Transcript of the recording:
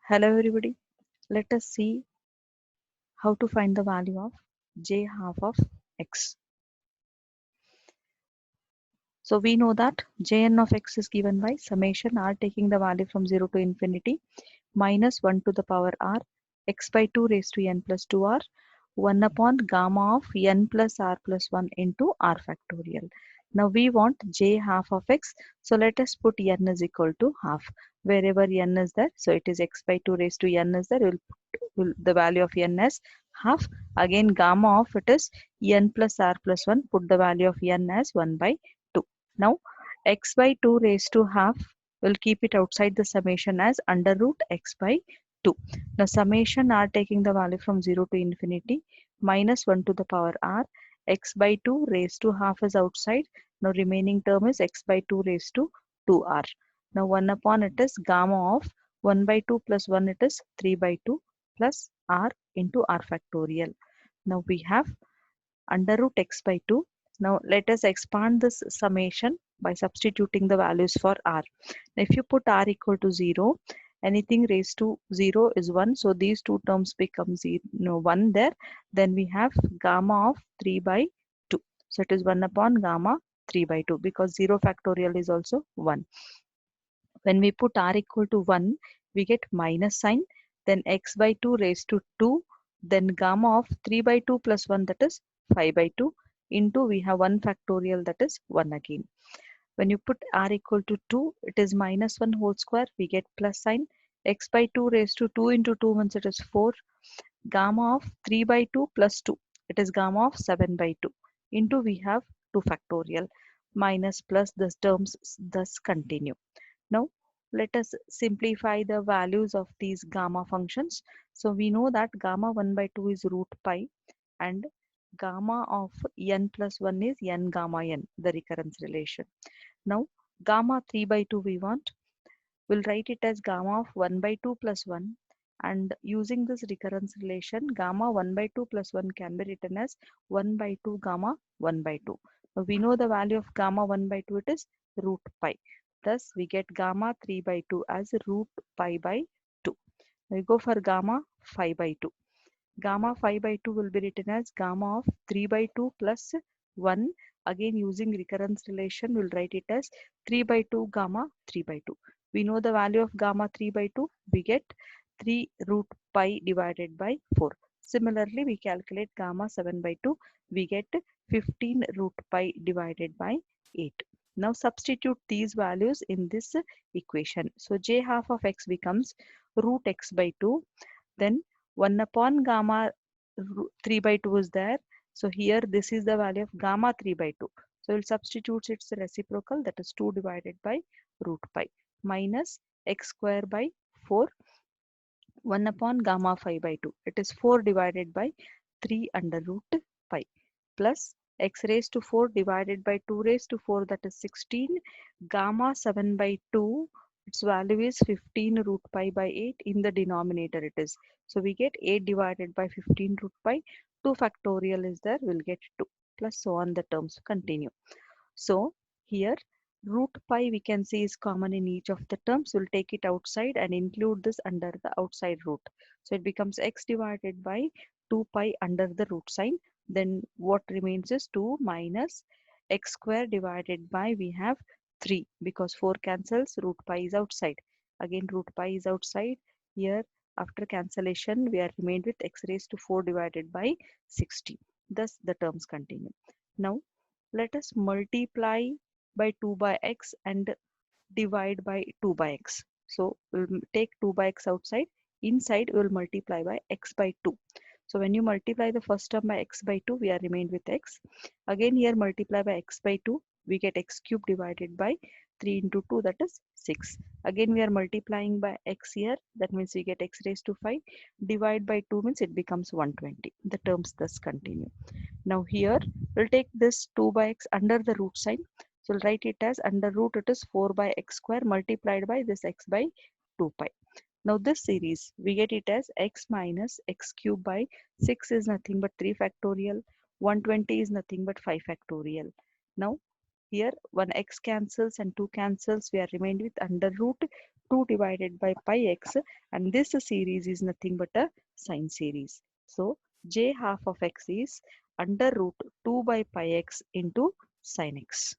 Hello everybody. Let us see how to find the value of j half of x. So we know that jn of x is given by summation r taking the value from 0 to infinity minus 1 to the power r x by 2 raised to n plus 2r 1 upon gamma of n plus r plus 1 into r factorial. Now we want j half of x. So let us put n is equal to half. Wherever n is there, so it is x by 2 raised to n is there, the value of n as half. Again gamma of it is n plus r plus 1, put the value of n as 1 by 2. Now x by 2 raised to half, will keep it outside the summation as under root x by 2. Now summation are taking the value from 0 to infinity minus 1 to the power r, x by 2 raised to half is outside. Now remaining term is x by 2 raised to 2r. Now 1 upon it is gamma of 1 by 2 plus 1, it is 3 by 2 plus r into r factorial. Now we have under root x by 2. Now let us expand this summation by substituting the values for r. If you put r equal to 0, anything raised to 0 is 1. So these two terms become 0, 1 there. Then we have gamma of 3 by 2. So it is 1 upon gamma 3 by 2 because 0 factorial is also 1. When we put r equal to 1, we get minus sign, then x by 2 raised to 2, then gamma of 3 by 2 plus 1, that is 5 by 2, into we have 1 factorial, that is 1 again. When you put r equal to 2, it is minus 1 whole square, we get plus sign. X by 2 raised to 2 into 2 means it is 4. Gamma of 3 by 2 plus 2, it is gamma of 7 by 2, into we have 2 factorial. Minus plus, the terms thus continue. Now let us simplify the values of these gamma functions. So we know that gamma 1 by 2 is root pi and gamma of n plus 1 is n gamma n, the recurrence relation. Now gamma 3 by 2 we want, we'll write it as gamma of 1 by 2 plus 1, and using this recurrence relation, gamma 1 by 2 plus 1 can be written as 1 by 2 gamma 1 by 2. Now we know the value of gamma 1 by 2, it is root pi. Thus we get gamma 3 by 2 as root pi by 2. We go for gamma 5 by 2. Gamma 5 by 2 will be written as gamma of 3 by 2 plus 1. Again using recurrence relation, we'll write it as 3 by 2 gamma 3 by 2. We know the value of gamma 3 by 2. We get 3 root pi divided by 4. Similarly, we calculate gamma 7 by 2. We get 15 root pi divided by 8. Now substitute these values in this equation. So j half of x becomes root x by 2. Then 1 upon gamma 3 by 2 is there. So here this is the value of gamma 3 by 2. So we'll substitute its reciprocal, that is 2 divided by root pi minus x square by 4, 1 upon gamma 5 by 2. It is 4 divided by 3 under root pi plus x raised to 4 divided by 2 raised to 4, that is 16. Gamma 7 by 2, its value is 15 root pi by 8. In the denominator it is. So we get 8 divided by 15 root pi. 2 factorial is there, we'll get 2 plus so on the terms continue. So here root pi we can see is common in each of the terms. We'll take it outside and include this under the outside root. So it becomes x divided by 2 pi under the root sign. Then what remains is 2 minus x square divided by, we have 3 because 4 cancels, root pi is outside. Again root pi is outside. Here after cancellation we are remained with x raised to 4 divided by 60. Thus the terms continue. Now let us multiply by 2 by x and divide by 2 by x. So we'll take 2 by x outside. Inside we'll multiply by x by 2. So when you multiply the first term by x by 2, we are remained with x. Again here multiply by x by 2, we get x cube divided by 3 into 2, that is 6. Again we are multiplying by x here, that means we get x raised to 5. Divide by 2 means it becomes 120. The terms thus continue. Now here we'll take this 2 by x under the root sign. So we'll write it as under root, it is 4 by x square multiplied by this x by 2 pi. Now this series we get it as x minus x cube by 6 is nothing but 3 factorial. 120 is nothing but 5 factorial. Now here one x cancels and 2 cancels, we are remained with under root 2 divided by pi x, and this series is nothing but a sine series. So j half of x is under root 2 by pi x into sine x.